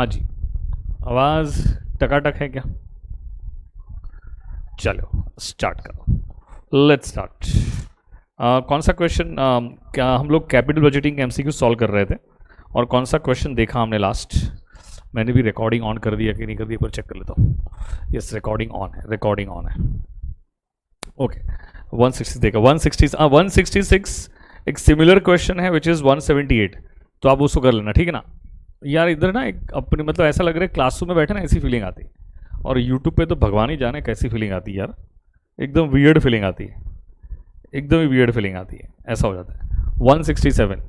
हाँ जी, आवाज़ टकाटक है क्या? चलो स्टार्ट करो, लेट्स स्टार्ट। कौन सा क्वेश्चन, क्या हम लोग कैपिटल बजटिंग एमसीक्यू सॉल्व कर रहे थे, और कौन सा क्वेश्चन देखा हमने लास्ट? मैंने भी रिकॉर्डिंग ऑन कर दिया कि नहीं कर दिया, पर चेक कर लेता हूँ। यस, रिकॉर्डिंग ऑन है, रिकॉर्डिंग ऑन है। ओके, 160 देखा, 166 एक सिमिलर क्वेश्चन है विच इज़ 178, तो आप उसको कर लेना, ठीक है ना यार। इधर ना एक अपनी मतलब ऐसा लग रहा है क्लासरूम में बैठे ना ऐसी फीलिंग आती है, और यूट्यूब पे तो भगवान ही जाने कैसी फीलिंग आती है यार, एकदम वियर्ड फीलिंग आती है, एकदम ही वियर्ड फीलिंग आती है, ऐसा हो जाता है। 167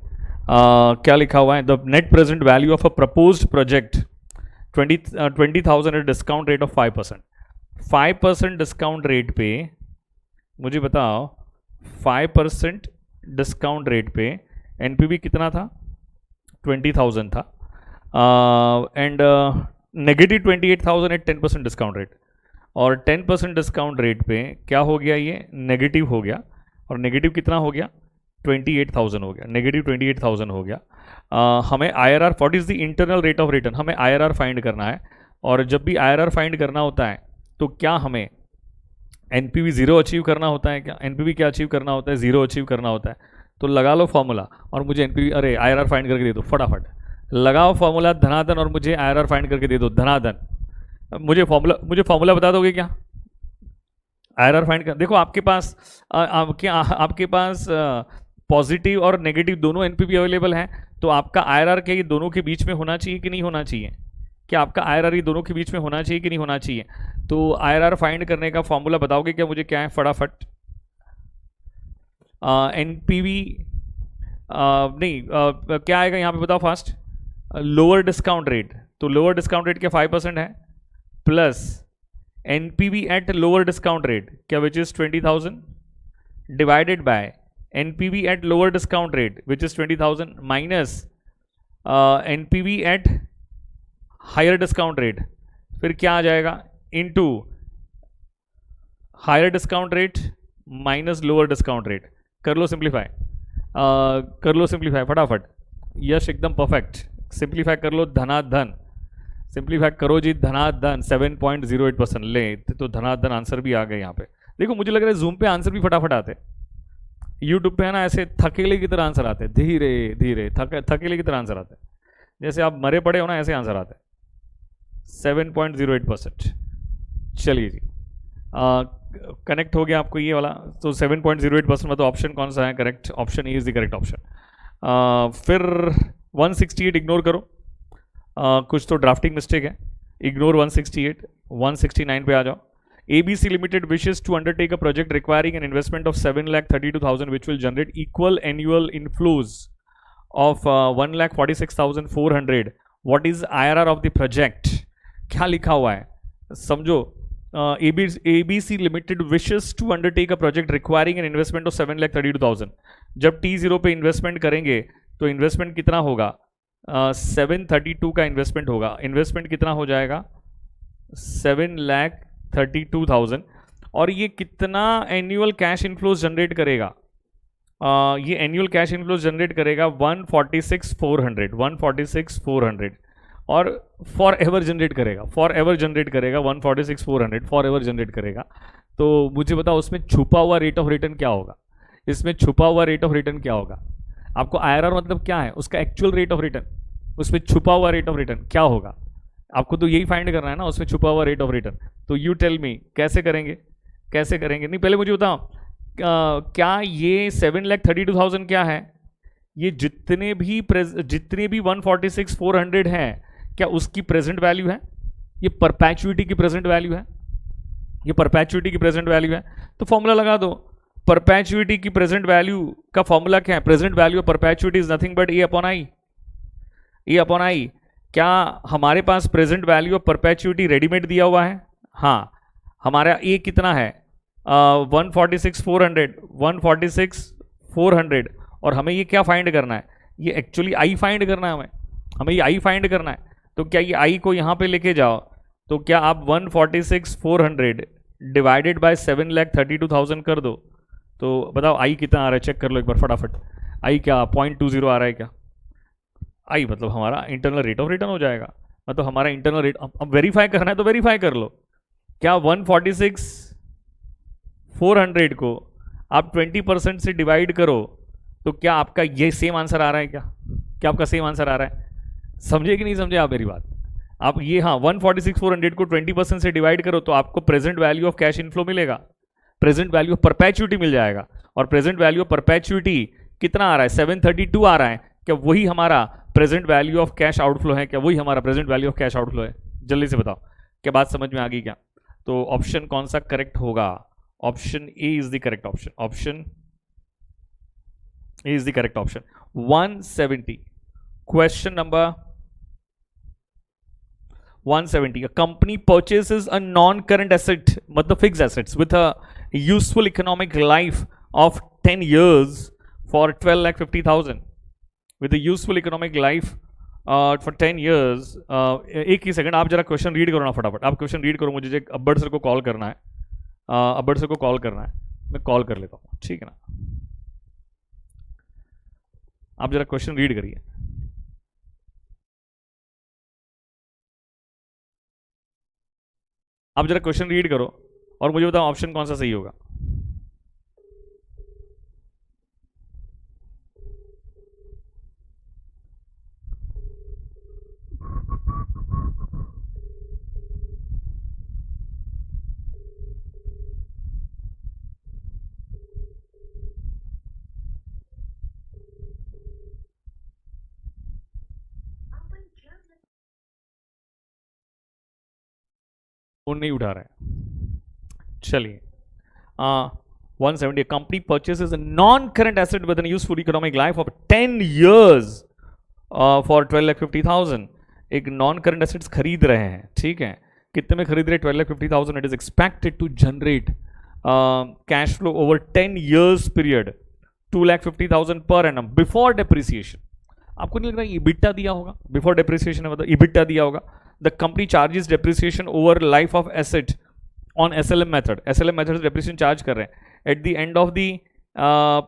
क्या लिखा हुआ है? The net present value of a proposed project 20,000 at discount rate of 5%। 5% discount rate पे मुझे बताओ, 5% डिस्काउंट रेट पे एनपीवी कितना था? 20,000 था, and negative 28,000 at 10% discount rate, और 10% डिस्काउंट रेट पे क्या हो गया? ये नेगेटिव हो गया, और नेगेटिव कितना हो गया? 28,000 हो गया, नेगेटिव 28,000 हो गया। हमें IRR, what is the internal rate of return, हमें IRR फाइंड करना है। और जब भी IRR फाइंड करना होता है तो क्या हमें एनपीवी 0 अचीव करना होता है? क्या एनपीवी क्या अचीव करना होता है? 0 अचीव करना होता है। तो लगा लो फॉर्मूला और मुझे एनपीवी, अरे IRR फाइंड करके दे दो फटाफट। लगाओ फॉर्मूला धनाधन और मुझे IRR फाइंड करके दे दो धनाधन। मुझे फॉर्मूला बता दोगे क्या? IRR फाइंड कर, देखो आपके पास आपके पास पॉजिटिव और नेगेटिव दोनों एनपीवी अवेलेबल हैं, तो आपका IRR क्या ये दोनों के बीच में होना चाहिए कि नहीं होना चाहिए? क्या आपका IRR ये दोनों के बीच में होना चाहिए कि नहीं होना चाहिए? तो IRR फाइंड करने का फॉर्मूला बताओगे क्या मुझे? क्या है फटाफट? एनपीवी नहीं, क्या आएगा यहाँ पे बताओ फास्ट? लोअर डिस्काउंट रेट, तो लोअर डिस्काउंट रेट क्या 5% है, plus NPV at lower discount rate क्या, which is 20,000, divided by NPV at lower discount rate which is 20,000 minus NPV at higher discount rate, फिर क्या आ जाएगा? Into higher discount rate minus lower discount rate. कर लो simplify, कर लो simplify फटाफट। यश एकदम परफेक्ट, सिंप्लीफाई कर लो धनाधन, सिंप्लीफाई करो जी धनाधन। 7.08% ले, तो धनाधन आंसर भी आ गए यहाँ पे। देखो मुझे लग रहा है जूम पे आंसर भी फटाफट आते, यूट्यूब पे है ना ऐसे थकेले की तरह आंसर आते, धीरे धीरे थकेले की तरह आंसर आते, जैसे आप मरे पड़े हो ना ऐसे आंसर आते। 7.08%। चलिए जी, कनेक्ट हो गया आपको ये वाला, तो 7.08% में तो ऑप्शन कौन सा है correct? Option A is the correct option. फिर 168 इग्नोर करो, कुछ तो ड्राफ्टिंग मिस्टेक है, इग्नोर 168। 169 पे आ जाओ। ABC Limited wishes to undertake a project requiring an investment of 7,32,000 which will generate equal annual inflows of 1,46,400. What is IRR of the project? क्या लिखा हुआ है समझो। ABC Limited wishes to undertake a project requiring an investment of 7,32,000। जब T0 पे investment करेंगे तो investment कितना होगा? 732 का इन्वेस्टमेंट होगा। इन्वेस्टमेंट कितना हो जाएगा? 7,32,000। और ये कितना एनुअल कैश इनफ्लोज जनरेट करेगा? ये एनुअल कैश इनफ्लोज जनरेट करेगा 146,400, 146,400, और फॉर एवर जनरेट करेगा, फॉर एवर जनरेट करेगा 146,400, फॉर एवर जनरेट करेगा। तो मुझे बताओ उसमें छुपा हुआ रेट ऑफ रिटर्न क्या होगा? इसमें छुपा हुआ रेट ऑफ रिटर्न क्या होगा? आपको IRR मतलब क्या है? उसका एक्चुअल रेट ऑफ रिटर्न, उसमें छुपा हुआ रेट ऑफ रिटर्न क्या होगा? आपको तो यही फाइंड करना है ना, उसमें छुपा हुआ रेट ऑफ रिटर्न। तो यू टेल मी कैसे करेंगे, कैसे करेंगे? नहीं पहले मुझे बताओ, क्या ये 7,32,000 क्या है? ये जितने भी 146,400 हैं, क्या उसकी प्रेजेंट वैल्यू है? ये परपैचुइटी की प्रेजेंट वैल्यू है, ये परपैचुइटी की प्रेजेंट वैल्यू है। तो फॉर्मूला लगा दो, परपैचुइटी की प्रेजेंट वैल्यू का फॉर्मूला क्या है? Present value of perpetuity is nothing but A/I, A/I। क्या हमारे पास present value of perpetuity readymade दिया हुआ है? हाँ, हमारा A कितना है? 146,400, 146,400, और हमें ये क्या फाइंड करना है? ये एक्चुअली I फाइंड करना है, हमें ये I फाइंड करना है। तो क्या ये I को यहाँ पे लेके जाओ, तो क्या आप 146,400 डिवाइडेड बाय 7,32,000 कर दो, तो बताओ I कितना आ रहा है? चेक कर लो एक बार फटाफट। I क्या 0.20 आ रहा है क्या? I मतलब हमारा इंटरनल रेट ऑफ रिटर्न हो जाएगा। मतलब हमारा इंटरनल रेट, अब वेरीफाई करना है तो वेरीफाई कर लो। क्या 146,400 को आप 20% से डिवाइड करो तो क्या आपका ये सेम आंसर आ रहा है? क्या क्या आपका सेम आंसर आ रहा है? समझे कि नहीं समझे आप मेरी बात? आप ये, हाँ, 146,400 को 20% से डिवाइड करो तो आपको present value of cash inflow मिलेगा, प्रेजेंट वैल्यू ऑफ परपेचुइटी मिल जाएगा। और प्रेजेंट वैल्यू ऑफ परपेचुइटी कितना आ रहा है? 732 आ रहा है। क्या वही हमारा present value of cash outflow है? क्या वही हमारा present value of cash outflow है? जल्दी से बताओ, क्या बात समझ में आ गई क्या? तो ऑप्शन कौन सा करेक्ट होगा? Option A is the correct option. Option A is the correct option. 170, question number 170, a company purchases a non-current asset, मतलब fixed assets, with a useful economic life of 10 years for 12,50,000, with a useful economic life for 10 years। एक ही second, आप जरा question read करो ना फटाफट, आप question read करो, मुझे अब्बड़ सर को कॉल करना है, अब्बड़ सर को कॉल करना है, मैं कॉल कर लेता हूँ, ठीक है ना? आप जरा क्वेश्चन रीड करिए। आप जरा क्वेश्चन रीड करो और मुझे बताओ ऑप्शन कौन सा सही होगा। फोन नहीं उठा रहा है, चलिए। 170, company purchases non current asset with an useful economic life of 10 years for 12,50,000। एक नॉन करंट एसेट्स खरीद रहे हैं, ठीक है? कितने में खरीद रहे? 12,50,000। It is expected to generate cash flow over 10 years period, 2,50,000 पर एनम बिफोर डेप्रिसिएशन। आपको नहीं लग रहा इबिटा दिया होगा? बिफोर डेप्रिसिएशन मतलब इबिटा दिया होगा। The company charges depreciation over life of asset on SLM method, SLM method से डेप्रिसिएशन चार्ज कर रहे हैं। At the end of the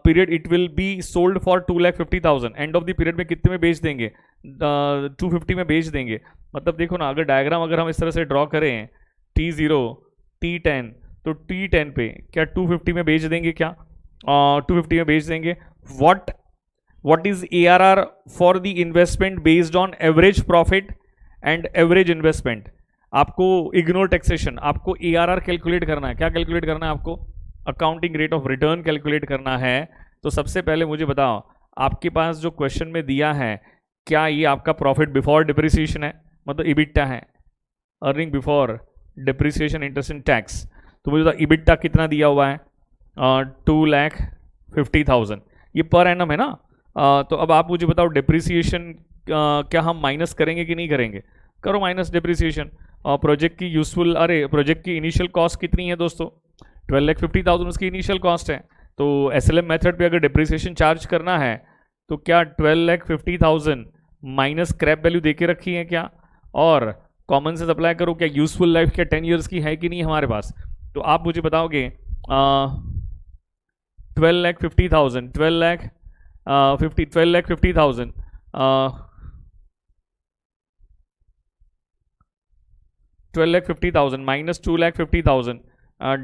period it will be sold for 2,50,000। End of the period में कितने में बेच देंगे? 250 में बेच देंगे। मतलब देखो ना, अगर डायग्राम अगर हम इस तरह से ड्रॉ करें, T0 T10, तो T10 पे क्या 250 में बेच देंगे? क्या 250 में बेच देंगे? what is ARR for the investment based on average profit and average investment? आपको इग्नोर टैक्सेशन, आपको ARR कैलकुलेट करना है। क्या कैलकुलेट करना है आपको? Accounting rate of return calculate करना है। तो सबसे पहले मुझे बताओ, आपके पास जो क्वेश्चन में दिया है, क्या ये आपका प्रॉफिट बिफोर डिप्रिसिएशन है, मतलब इबिटा है, earning before depreciation interest and tax? तो मुझे बताओ इबिटा कितना दिया हुआ है? 2,50,000। ये पर एनम है ना? तो अब आप मुझे बताओ डिप्रिसिएशन क्या हम माइनस करेंगे कि नहीं करेंगे? करो माइनस डिप्रिसिएशन। और प्रोजेक्ट की यूजफुल, अरे प्रोजेक्ट की इनिशियल कॉस्ट कितनी है दोस्तों? 12,50,000 उसकी इनिशियल कॉस्ट है। तो एसएलएम मेथड पे अगर डिप्रिसिएशन चार्ज करना है तो क्या 12,50,000 माइनस क्रैप वैल्यू दे के रखी है क्या? और कॉमन से अप्लाई करो, क्या यूजफुल लाइफ क्या 10 ईयर्स की है कि नहीं हमारे पास? तो आप मुझे बताओगे 12,50,000, 12,50,000 12,50,000 माइनस 2,50,000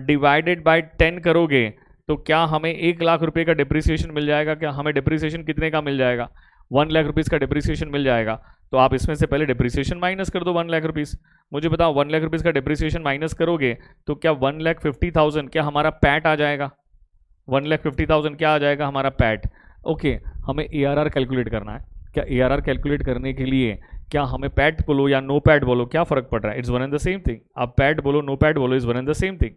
डिवाइडेड बाय 10 करोगे तो क्या हमें 1 लाख रुपए का डिप्रिसिएशन मिल जाएगा? क्या हमें डिप्रिसिएशन कितने का मिल जाएगा? 1 लाख रुपीज़ का डिप्रिसिएशन मिल जाएगा। तो आप इसमें से पहले डिप्रिसिएशन माइनस कर दो 1 लाख रुपीज़। मुझे बताओ 1 लाख रुपीज़ का डिप्रिसिएशन माइनस करोगे तो क्या 1,50,000 क्या हमारा पैट आ जाएगा? 1,50,000 क्या आ जाएगा हमारा पैट? ओके, हमें ARR कैलकुलेट करना है। क्या ARR कैलकुलेट करने के लिए क्या हमें पैट बोलो या नो पैट बोलो, क्या फर्क पड़ रहा है? It's one and the same thing. आप पैट बोलो नो पैट बोलो, is one and the same thing,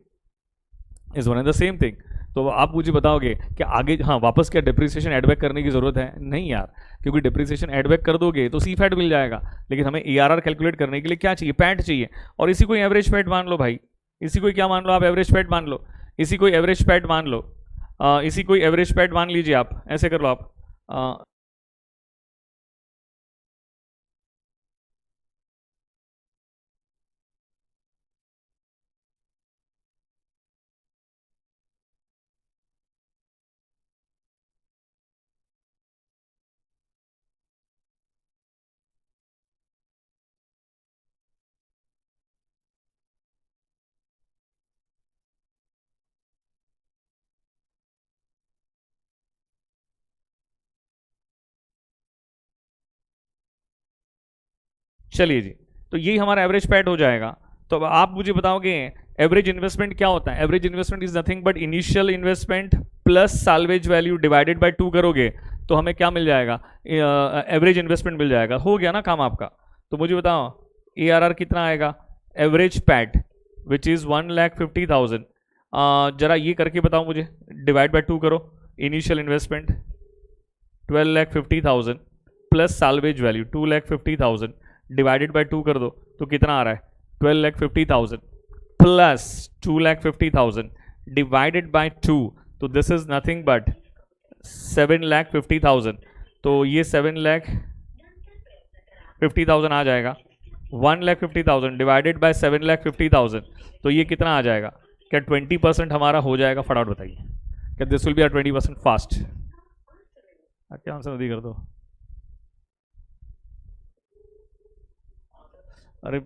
is one and the same thing. तो आप मुझे बताओगे कि आगे, हाँ, वापस क्या डिप्रिसिएशन एडबैक करने की जरूरत है? नहीं यार, क्योंकि डिप्रिसिएशन एडबैक कर दोगे तो सी फैट मिल जाएगा। लेकिन हमें ARR कैलकुलेट करने के लिए क्या चाहिए? पैट चाहिए। और इसी को एवरेज पैट मान लो भाई, इसी को क्या मान लो आप? एवरेज पैट मान लो, इसी को एवरेज पैट मान लो, इसी को एवरेज पैट मान लीजिए आप, ऐसे कर लो आप। चलिए जी, तो यही हमारा एवरेज पैट हो जाएगा। तो अब आप मुझे बताओगे एवरेज इन्वेस्टमेंट क्या होता है? Average investment is nothing but initial investment plus salvage value divided by 2 करोगे तो हमें क्या मिल जाएगा? एवरेज इन्वेस्टमेंट मिल जाएगा। हो गया ना काम आपका। तो मुझे बताओ ARR कितना आएगा? Average PAT which is 1,50,000। जरा ये करके बताओ मुझे, डिवाइड बाय 2 करो। Initial investment 12,50,000 plus salvage value 2,50,000 divided by 2 कर दो तो कितना आ रहा है? 12,50,000 प्लस 2,50,000 डिवाइडेड बाय 2, तो दिस इज नथिंग बट 7,50,000। तो ये 7,50,000 आ जाएगा। 1,50,000 डिवाइडेड बाय 7,50,000, तो ये कितना आ जाएगा? क्या 20% हमारा हो जाएगा? फटाफट बताइए, क्या दिस विल बी 20% फास्ट? क्या आंसर जल्दी कर दो। अरे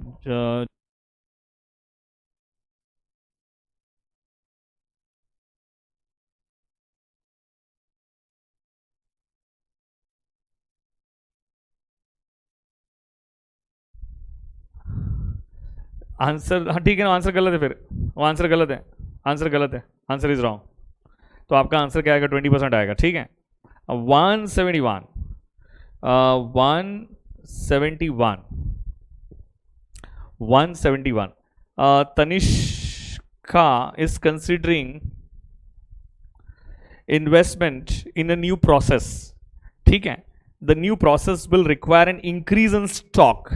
आंसर, हाँ ठीक है ना, आंसर गलत है। फिर वो आंसर गलत है, आंसर गलत है, आंसर इज रॉन्ग। तो आपका आंसर क्या आएगा? 20% आएगा। ठीक है। 171 171 Tanishka is considering investment in a new process. ठीक है। The new process will require an increase in stock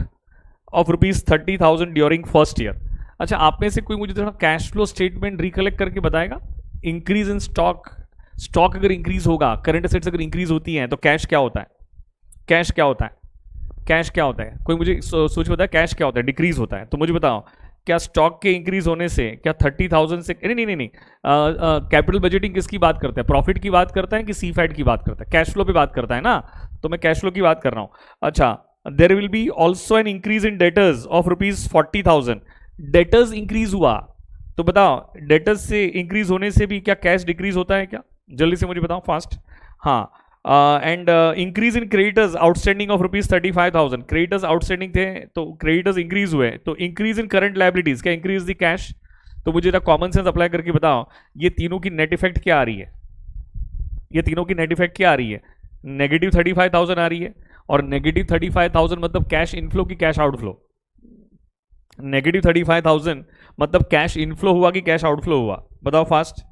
of ₹30,000 during first year. अच्छा, आप में से कोई मुझे थोड़ा कैश फ्लो स्टेटमेंट रिकलेक्ट करके बताएगा? इंक्रीज इन स्टॉक, स्टॉक अगर इंक्रीज होगा, करंट एसेट्स अगर इंक्रीज होती हैं तो कैश क्या होता है? कैश क्या होता है? कैश क्या होता है? कोई मुझे सोच बताए कैश क्या होता है? डिक्रीज होता है। तो मुझे बताओ, क्या स्टॉक के इंक्रीज होने से क्या 30,000 से, नहीं, कैपिटल बजटिंग किसकी बात करता है? प्रॉफिट की बात करता है कि सी फैट की बात करता है? कैश फ्लो पे बात करता है ना, तो मैं कैश फ्लो की बात कर रहा हूं। अच्छा, there will be also an increase in debtors of ₹40,000। Debtors increase हुआ तो बताओ, डेटर्स से इंक्रीज होने से भी क्या कैश डिक्रीज होता है क्या? जल्दी से मुझे बताओ, फास्ट। हाँ, and increase in creditors outstanding of ₹35,000। Creditors outstanding थे तो क्रेडिटर्स इंक्रीज हुए, तो इंक्रीज इन करंट लायबिलिटीज क्या इंक्रीज द कैश? तो मुझे कॉमन सेंस अप्लाई करके बताओ, ये तीनों की नेट इफेक्ट क्या आ रही है? ये तीनों की नेट इफेक्ट क्या आ रही है? नेगेटिव 35,000 आ रही है। और नेगेटिव 35,000 मतलब कैश इनफ्लो की कैश आउटफ्लो? नेगेटिव 35,000 मतलब कैश इनफ्लो हुआ कि कैश आउटफ्लो हुआ? बताओ fast.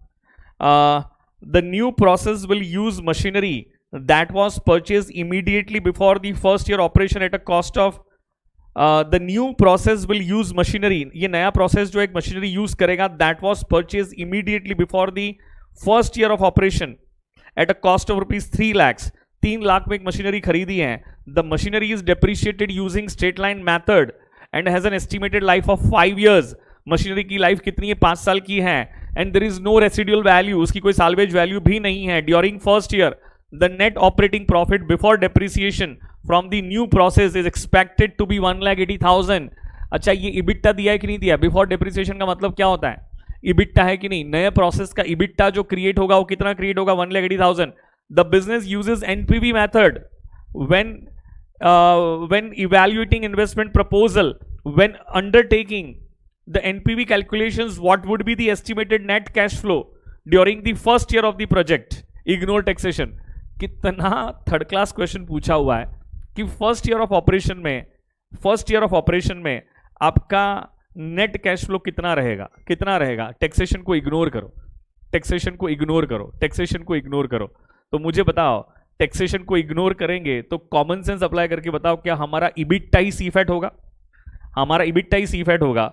The new process will use machinery that was purchased immediately before the first year operation at a cost of the new process will use machinery, ये नया process जो एक machinery use करेगा, that was purchased immediately before the first year of operation at a cost of ₹3 lakhs। 3 lakh में एक machinery खरीदी है। the machinery is depreciated using straight line method and has an estimated life of 5 years। Machinery की life कितनी है? 5 साल की है। and there is no residual value, उसकी कोई साल्वेज वैल्यू भी नहीं है। during first year the net operating profit before depreciation from the new process is expected to be 1,80,000। अच्छा, ये EBITDA दिया है कि नहीं दिया? बिफोर डेप्रिसिएशन का मतलब क्या होता है? EBITDA है कि नहीं? नए प्रोसेस का EBITDA जो क्रिएट होगा वो कितना क्रिएट होगा? 1,80,000। The business uses NPV method when evaluating investment proposal, when undertaking the NPV calculations, what would be the estimated net cash flow during the first year of the project? Ignore taxation। कितना third class question पूछा हुआ है कि first year of operation में आपका net cash flow कितना रहेगा? कितना रहेगा? टैक्सेशन को इग्नोर करो, टैक्सेशन को इग्नोर करो, टैक्सेशन को इग्नोर करो। तो मुझे बताओ, टैक्सेशन को इग्नोर करेंगे तो कॉमन सेंस अप्लाई करके बताओ, क्या हमारा EBITDA ही सी फैट होगा? हमारा EBITDA ही सी फैट होगा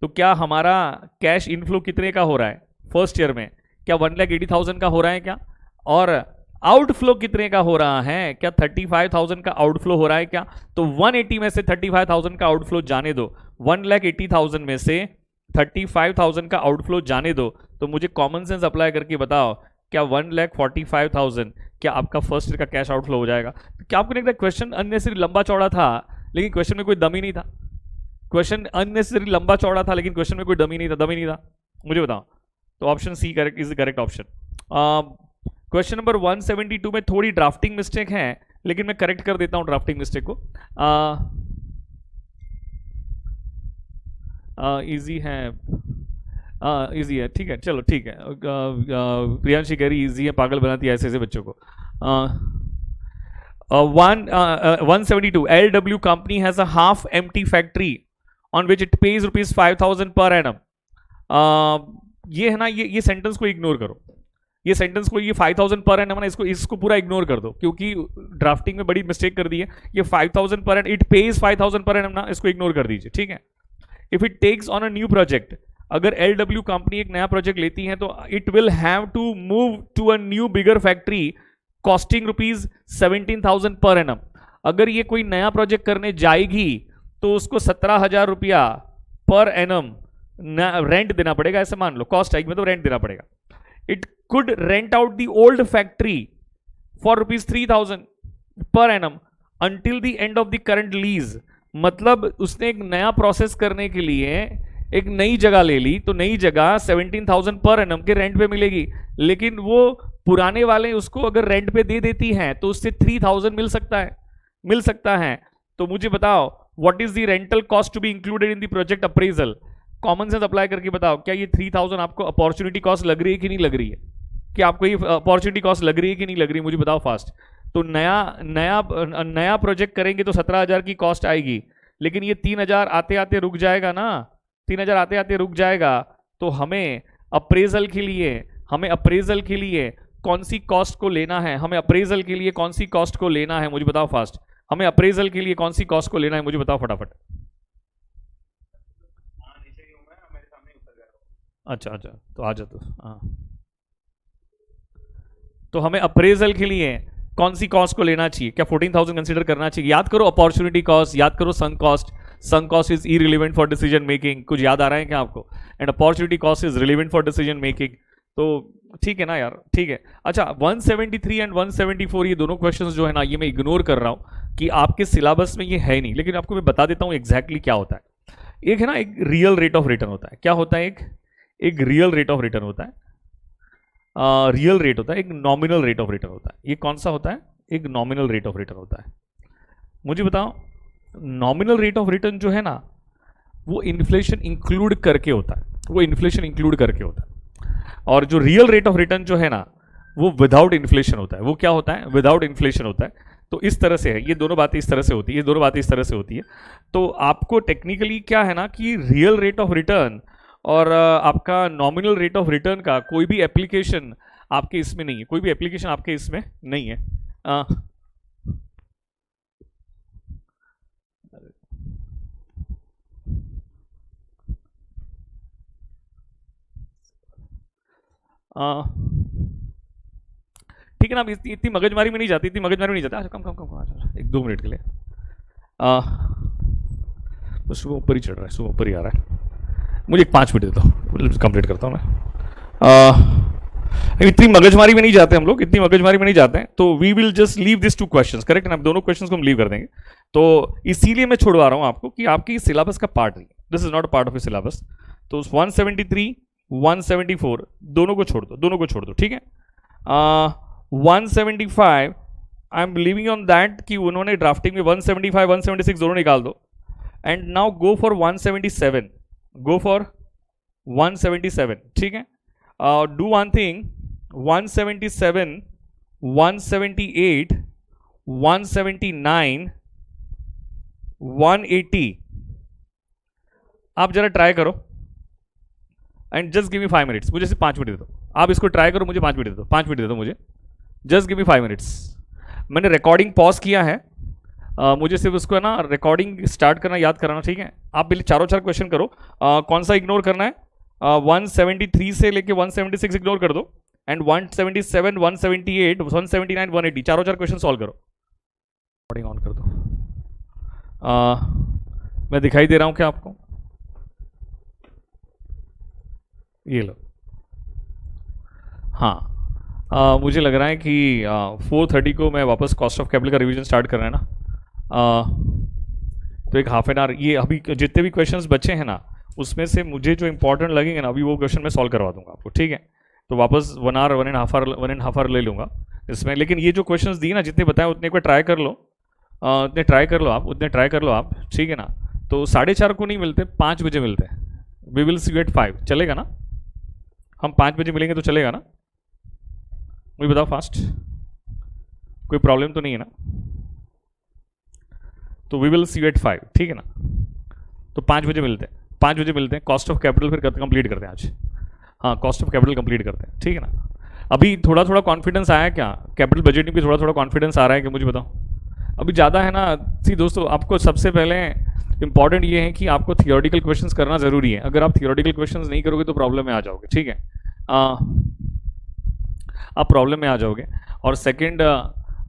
तो क्या हमारा कैश इनफ्लो कितने का हो रहा है फर्स्ट ईयर में? क्या 1,80,000 का हो रहा है क्या? और आउटफ्लो कितने का हो रहा है? क्या 35,000 का आउटफ्लो हो रहा है क्या? तो 180 में से 35,000 का आउटफ्लो जाने दो, 1,80,000 में से 35,000 का आउटफ्लो जाने दो। तो मुझे कॉमन सेंस अप्लाई करके बताओ, क्या 1,45,000 क्या आपका फर्स्ट ईयर का कैश आउटफ्लो हो जाएगा? तो क्या आपको नहीं लगता क्वेश्चन अननेसेसरी लंबा चौड़ा था, लेकिन क्वेश्चन में कोई दम ही नहीं था? क्वेश्चन अननेसेसरी लंबा चौड़ा था लेकिन क्वेश्चन में कोई दम ही नहीं था। मुझे बताओ, तो option C correct is the correct option. Question number 172 में थोड़ी ड्राफ्टिंग मिस्टेक है, लेकिन मैं करेक्ट कर देता हूं ड्राफ्टिंग मिस्टेक को। इजी है, इजी है, ठीक है, चलो ठीक है। प्रियांशी कह रही इजी है, पागल बनाती है ऐसे ऐसे बच्चों को। 172 LW company has a half empty factory on which it pays ₹5,000 per annum. ये है ना, ये सेंटेंस को इग्नोर करो, ये सेंटेंस को, ये 5,000 पर एनम ना, इसको पूरा इग्नोर कर दो, क्योंकि ड्राफ्टिंग में बड़ी मिस्टेक कर दी है। ये 5,000 per annum, it pays 5,000 per annum ना, इसको इग्नोर कर दीजिए, ठीक है। If it takes on a new project, अगर LW कंपनी एक नया प्रोजेक्ट लेती है तो it will have to move to a new bigger factory costing ₹17,000 पर एनम। अगर ये कोई नया प्रोजेक्ट करने जाएगी तो उसको 17,000 रुपया पर एनम रेंट देना पड़ेगा, ऐसे मान लो, कॉस्ट आएगी मतलब रेंट देना पड़ेगा। It could rent out the old factory for ₹3,000 per annum until the end of the current lease. मतलब उसने एक नया प्रोसेस करने के लिए एक नई जगह ले ली, तो नई जगह 17,000 पर एनम के रेंट पे मिलेगी, लेकिन वो पुराने वाले उसको अगर रेंट पे दे देती हैं तो उससे 3,000 मिल सकता है। तो मुझे बताओ, what is the rental cost to be included in the project appraisal? Common sense apply करके बताओ, क्या ये 3,000 आपको अपॉर्चुनिटी कॉस्ट लग रही है कि नहीं लग रही है? क्या आपको ये अपॉर्चुनिटी कॉस्ट लग रही है कि नहीं लग रही है? मुझे बताओ फास्ट। तो नया प्रोजेक्ट करेंगे तो 17,000 की कॉस्ट आएगी, लेकिन ये 3,000 आते आते रुक जाएगा ना, 3,000 आते आते रुक जाएगा। तो हमें अप्रेजल के लिए कौन सी कॉस्ट को लेना है? मुझे बताओ फास्ट। हमें अप्रेजल के लिए कौन सी कॉस्ट को लेना है, मुझे बताओ फटाफट। अच्छा, तो आ जा तो। हाँ, तो हमें अप्रेजल के लिए कौन सी कॉस्ट को लेना चाहिए? क्या 14,000 कंसीडर करना चाहिए? याद करो अपॉर्चुनिटी कॉस्ट, याद करो sunk cost is irrelevant for decision making. कुछ याद आ रहा है क्या आपको? And opportunity cost is relevant for decision making. तो ठीक है ना यार, ठीक है। अच्छा, 173 एंड 174 ये दोनों क्वेश्चंस जो है ना, ये मैं इग्नोर कर रहा हूं कि आपके सिलेबस में ये है नहीं, लेकिन आपको मैं बता देता हूं एग्जैक्टली क्या होता है। एक है ना, एक रियल रेट ऑफ रिटर्न होता है। क्या होता है? एक रियल रेट ऑफ रिटर्न होता है, रियल रेट होता है, एक नॉमिनल रेट ऑफ रिटर्न होता है। ये कौन सा होता है? एक नॉमिनल रेट ऑफ रिटर्न होता है। मुझे बताओ, नॉमिनल रेट ऑफ रिटर्न जो है ना, वो इन्फ्लेशन इंक्लूड करके होता है, और जो रियल रेट ऑफ रिटर्न जो है ना, वो विदाउट इन्फ्लेशन होता है। वो क्या होता है? विदाउट इन्फ्लेशन होता है। तो इस तरह से है, ये दोनों बातें इस तरह से होती है, तो आपको टेक्निकली क्या है ना कि रियल रेट ऑफ रिटर्न और आपका नॉमिनल रेट ऑफ रिटर्न का कोई भी एप्लीकेशन आपके इसमें नहीं है, ठीक है ना। इतनी मगजमारी में नहीं जाती, अच्छा कम 1-2 मिनट के लिए। तो सुबह ऊपर ही चढ़ रहा है, सुबह ऊपर ही आ रहा है। मुझे 5 मिनट दे दो, कंप्लीट करता हूँ मैं। इतनी मगजमारी में नहीं जाते हम लोग, तो we will just leave this 2 questions, correct ना? दोनों क्वेश्चंस को हम लीव कर देंगे। तो इसीलिए मैं छोड़वा रहा हूँ आपको कि आपकी सिलेबस का पार्ट नहीं, this is not a part of A syllabus. तो 173 174 दोनों को छोड़ दो, ठीक है। 175 I am living on that कि उन्होंने ड्राफ्टिंग में 175 176 दोनों निकाल दो, एंड नाउ गो फॉर 177, ठीक है। डू वन थिंग, 177 178 179 180 आप जरा ट्राई करो, and just give me 5 minutes. मुझे सिर्फ 5 मिनट दे दो, आप इसको ट्राई करो, मुझे 5 मिनट दे दो, 5 मिनट दे दो मुझे, जस्ट गिव मी 5 मिनट्स। मैंने रिकॉर्डिंग पॉज किया है, मुझे सिर्फ उसको है ना रिकॉर्डिंग स्टार्ट करना याद कराना, ठीक है। आप पहले चारों क्वेश्चन करो। कौन सा इग्नोर करना है? 173 से लेके 176 इग्नोर कर दो, एंड 177 178 179 180 चारों क्वेश्चन सॉल्व करो। रिकॉर्डिंग ऑन कर दो। मैं दिखाई दे रहा हूं क्या आपको? ये लो। हाँ, मुझे लग रहा है कि 4:30 को मैं वापस कॉस्ट ऑफ कैपिटल का रिवीजन स्टार्ट कर रहा है ना, तो एक हाफ एन आवर, ये अभी जितने भी क्वेश्चंस बचे हैं ना, उसमें से मुझे जो इंपॉर्टेंट लगेंगे ना, अभी वो क्वेश्चन मैं सॉल्व करवा दूंगा आपको, ठीक है। तो वापस 1 आवर 1.5 आवर ले लूँगा इसमें, लेकिन ये जो क्वेश्चंस दिए ना, जितने बताए उतने को ट्राई कर लो, उतने ट्राई कर लो आप, ठीक है ना। तो 4:30 को नहीं मिलते, 5 बजे मिलते हैं। We will see you at 5 चलेगा ना? हम 5 बजे मिलेंगे तो चलेगा ना? मुझे बताओ फास्ट, कोई प्रॉब्लम तो नहीं है ना? तो we will see you at 5, ठीक है ना? तो 5 बजे मिलते हैं, 5 बजे मिलते हैं। कॉस्ट ऑफ कैपिटल फिर कंप्लीट करते हैं आज। हाँ, कॉस्ट ऑफ कैपिटल कंप्लीट करते हैं, ठीक है ना? अभी थोड़ा थोड़ा कॉन्फिडेंस आया क्या? कैपिटल बजटिंग पे थोड़ा थोड़ा कॉन्फिडेंस आ रहा है क्या, मुझे बताओ। अभी ज़्यादा है ना? सी दोस्तों, आपको सबसे पहले इंपॉर्टेंट ये है कि आपको थियोरटिकल क्वेश्चंस करना ज़रूरी है। अगर आप थियोरटिकल क्वेश्चंस नहीं करोगे तो प्रॉब्लम में आ जाओगे, ठीक है? आप प्रॉब्लम में आ जाओगे। और सेकंड,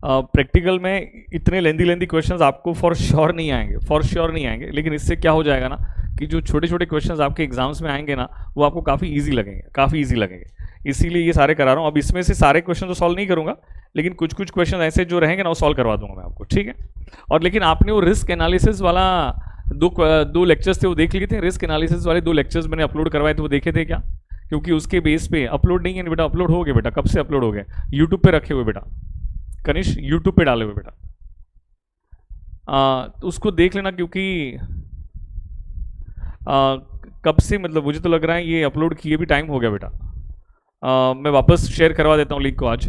प्रैक्टिकल में इतने लेंदी क्वेश्चंस आपको फॉर श्योर नहीं आएंगे, लेकिन इससे क्या हो जाएगा ना कि जो छोटे छोटे क्वेश्चंस आपके एग्जाम्स में आएंगे ना, वो आपको काफ़ी ईजी लगेंगे, इसीलिए ये सारे करा रहा हूँ। अब इसमें से सारे क्वेश्चन तो सॉल्व नहीं करूँगा, लेकिन कुछ कुछ क्वेश्चन ऐसे जो रहेंगे ना वो सॉल्व करवा दूंगा मैं आपको, ठीक है? और लेकिन आपने वो रिस्क एनालिसिस वाला दो लेक्चर्स थे वो देख लिए थे? रिस्क एनालिसिस वाले 2 लेक्चर्स मैंने अपलोड करवाए थे, वो देखे थे क्या? क्योंकि उसके बेस पे अपलोड नहीं है बेटा, अपलोड हो गए बेटा, कब से अपलोड हो गए? यूट्यूब पे रखे हुए बेटा, कनिष्क यूट्यूब पे डाले हुए बेटा। तो उसको देख लेना, क्योंकि कब से, मतलब मुझे तो लग रहा है ये अपलोड किए भी टाइम हो गया बेटा। मैं वापस शेयर करवा देता हूँ लिंक को आज,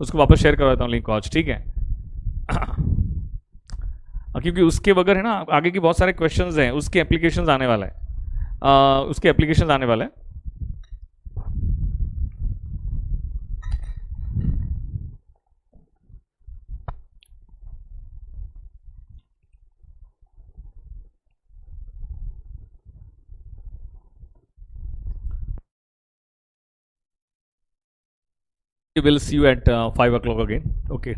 उसको वापस शेयर करवा देता हूँ लिंक को आज, ठीक है? क्योंकि उसके बगैर है ना आगे की बहुत सारे क्वेश्चंस हैं, उसके एप्लीकेशंस आने वाला है, उसके एप्लीकेशंस आने वाला है। We'll see you at 5 o'clock again. Okay.